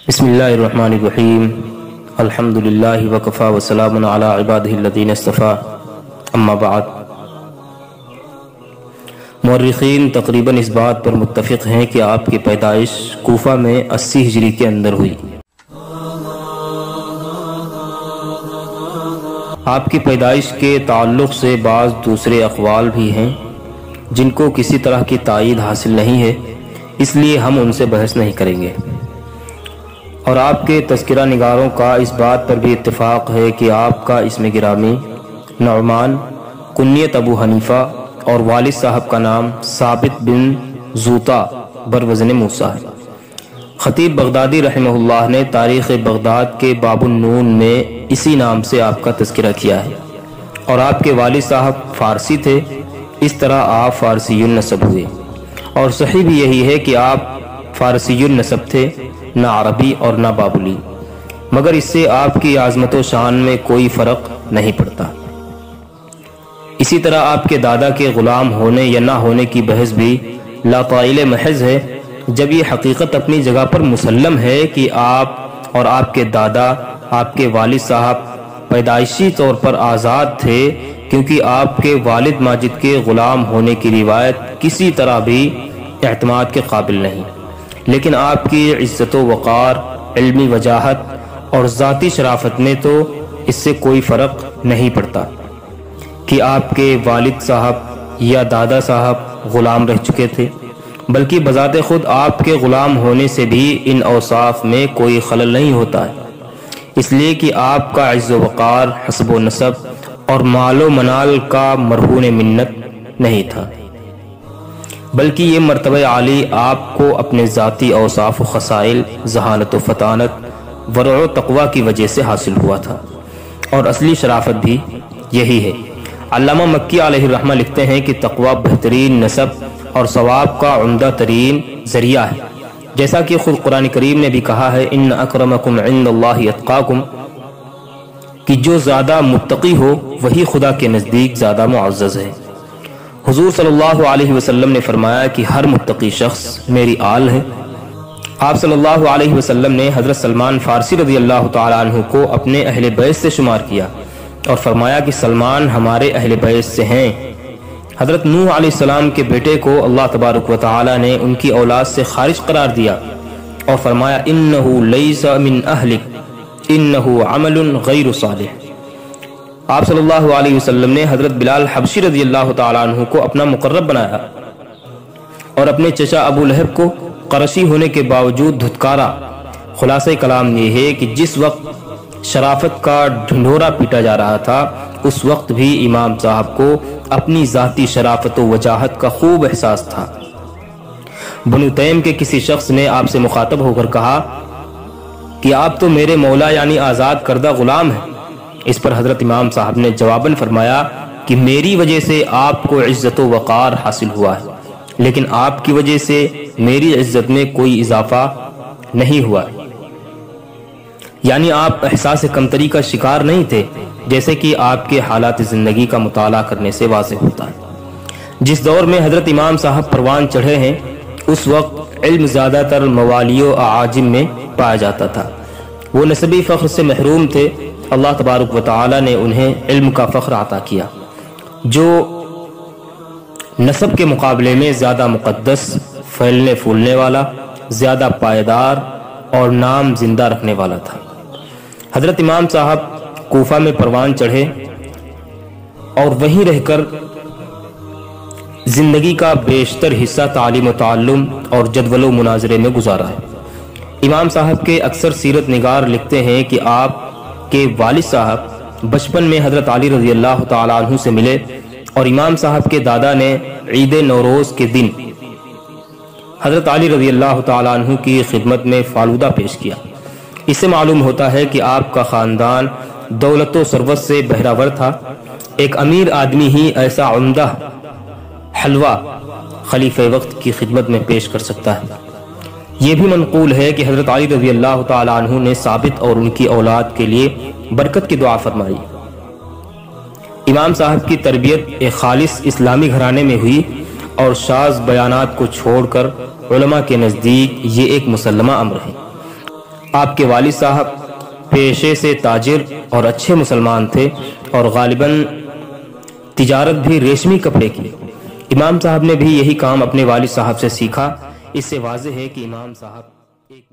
بسم اللہ الرحمن الرحیم الحمدللہ وکفا وسلام علی عبادہ الذین اصطفیٰ اما بعد۔ مورخین تقریباً اس بات پر متفق ہیں کہ آپ کی پیدائش کوفہ میں 80 ہجری کے اندر ہوئی۔ آپ کی پیدائش کے تعلق سے بعض دوسرے اقوال بھی ہیں جن کو کسی طرح کی تائید حاصل نہیں ہے، اس لیے ہم ان سے بحث نہیں کریں گے۔ اور آپ کے تذکرہ نگاروں کا اس بات پر بھی اتفاق ہے کہ آپ کا اسم گرامی نعمان، کنیت ابو حنیفہ اور والد صاحب کا نام ثابت بن زوطا بروزن موسیٰ ہے۔ خطیب بغدادی رحمہ اللہ نے تاریخ بغداد کے باب النون میں اسی نام سے آپ کا تذکرہ کیا ہے، اور آپ کے والد صاحب فارسی تھے، اس طرح آپ فارسی النسب ہوئے۔ اور صحیح بھی یہی ہے کہ آپ فارسی النسب تھے، نہ عربی اور نہ بابلی، مگر اس سے آپ کی عظمت و شان میں کوئی فرق نہیں پڑتا۔ اسی طرح آپ کے دادا کے غلام ہونے یا نہ ہونے کی بحث بھی لا طائل محض ہے، جب یہ حقیقت اپنی جگہ پر مسلم ہے کہ آپ اور آپ کے دادا، آپ کے والد صاحب پیدائشی طور پر آزاد تھے، کیونکہ آپ کے والد ماجد کے غلام ہونے کی روایت کسی طرح بھی اعتماد کے قابل نہیں، لیکن آپ کی عزت و وقار، علمی وجاہت اور ذاتی شرافت میں تو اس سے کوئی فرق نہیں پڑتا کہ آپ کے والد صاحب یا دادا صاحب غلام رہ چکے تھے، بلکہ بذات خود آپ کے غلام ہونے سے بھی ان اوصاف میں کوئی خلل نہیں ہوتا ہے، اس لیے کہ آپ کا عز و وقار حسب و نسب اور مال و منال کا مرہون منت نہیں تھا، بلکہ یہ مرتبہ عالی آپ کو اپنے ذاتی اوصاف و خصائل، ذہانت و فطانت، ورع و تقوی کی وجہ سے حاصل ہوا تھا، اور اصلی شرافت بھی یہی ہے۔ علامہ مکی علیہ الرحمہ لکھتے ہیں کہ تقوی بہترین نسب اور ثواب کا عمدہ ترین ذریعہ ہے، جیسا کہ خود قرآن کریم نے بھی کہا ہے ان اکرمکم عند اللہ اتقاکم، کہ جو زیادہ متقی ہو وہی خدا کے نزدیک زیادہ معزز ہے۔ حضور صلی اللہ علیہ وسلم نے فرمایا کہ ہر متقی شخص میری آل ہے۔ آپ صلی اللہ علیہ وسلم نے حضرت سلمان فارسی رضی اللہ تعالیٰ عنہ کو اپنے اہل بیت سے شمار کیا اور فرمایا کہ سلمان ہمارے اہل بیت سے ہیں۔ حضرت نوح علیہ السلام کے بیٹے کو اللہ تبارک و تعالیٰ نے ان کی اولاد سے خارج قرار دیا اور فرمایا انہ لیس من اہلک انہ عمل غیر صالح۔ آپ صلی اللہ علیہ وسلم نے حضرت بلال حبشی رضی اللہ تعالیٰ عنہ کو اپنا مقرب بنایا اور اپنے چچا ابو لہب کو قرشی ہونے کے باوجود دھتکارا۔ خلاصہ کلام یہ ہے کہ جس وقت شرافت کا ڈھنڈورا پیٹا جا رہا تھا، اس وقت بھی امام صاحب کو اپنی ذاتی شرافت و وجاہت کا خوب احساس تھا۔ بنو تیم کے کسی شخص نے آپ سے مخاطب ہو کر کہا کہ آپ تو میرے مولا یعنی آزاد کردہ غلام ہیں۔ اس پر حضرت امام صاحب نے جواباً فرمایا کہ میری وجہ سے آپ کو عزت و وقار حاصل ہوا ہے، لیکن آپ کی وجہ سے میری عزت میں کوئی اضافہ نہیں ہوا، یعنی آپ احساس کمتری کا شکار نہیں تھے، جیسے کہ آپ کے حالات زندگی کا مطالعہ کرنے سے واضح ہوتا ہے۔ جس دور میں حضرت امام صاحب پروان چڑھے ہیں، اس وقت علم زیادہ تر موالی و اعاجم میں پایا جاتا تھا، وہ نسبی فخر سے محروم تھے۔ اللہ تبارک و تعالی نے انہیں علم کا فخر عطا کیا جو نسب کے مقابلے میں زیادہ مقدس، پھیلنے پھولنے والا، زیادہ پائیدار اور نام زندہ رکھنے والا تھا۔ حضرت امام صاحب کوفہ میں پروان چڑھے اور وہیں رہ کر زندگی کا بیشتر حصہ تعلیم و تعلم اور جدول و مناظرے میں گزارا ہے۔ امام صاحب کے اکثر سیرت نگار لکھتے ہیں کہ آپ کہ والد صاحب بچپن میں حضرت علی رضی اللہ تعالیٰ عنہ سے ملے، اور امام صاحب کے دادا نے عید نوروز کے دن حضرت علی رضی اللہ تعالیٰ عنہ کی خدمت میں فالودہ پیش کیا۔ اس سے معلوم ہوتا ہے کہ آپ کا خاندان دولت و ثروت سے بہراور تھا۔ ایک امیر آدمی ہی ایسا عمدہ حلوہ خلیفہ وقت کی خدمت میں پیش کر سکتا ہے۔ یہ بھی منقول ہے کہ حضرت علی رضی اللہ تعالیٰ عنہ نے ثابت اور ان کی اولاد کے لیے برکت کی دعا فرمائی۔ امام صاحب کی تربیت ایک خالص اسلامی گھرانے میں ہوئی، اور شاذ بیانات کو چھوڑ کر علماء کے نزدیک یہ ایک مسلمہ امر ہے۔ آپ کے والد صاحب پیشے سے تاجر اور اچھے مسلمان تھے اور غالباً تجارت بھی ریشمی کپڑے کی۔ امام صاحب نے بھی یہی کام اپنے والد صاحب سے سیکھا۔ اس سے واضح ہے کہ امام صاحب ایک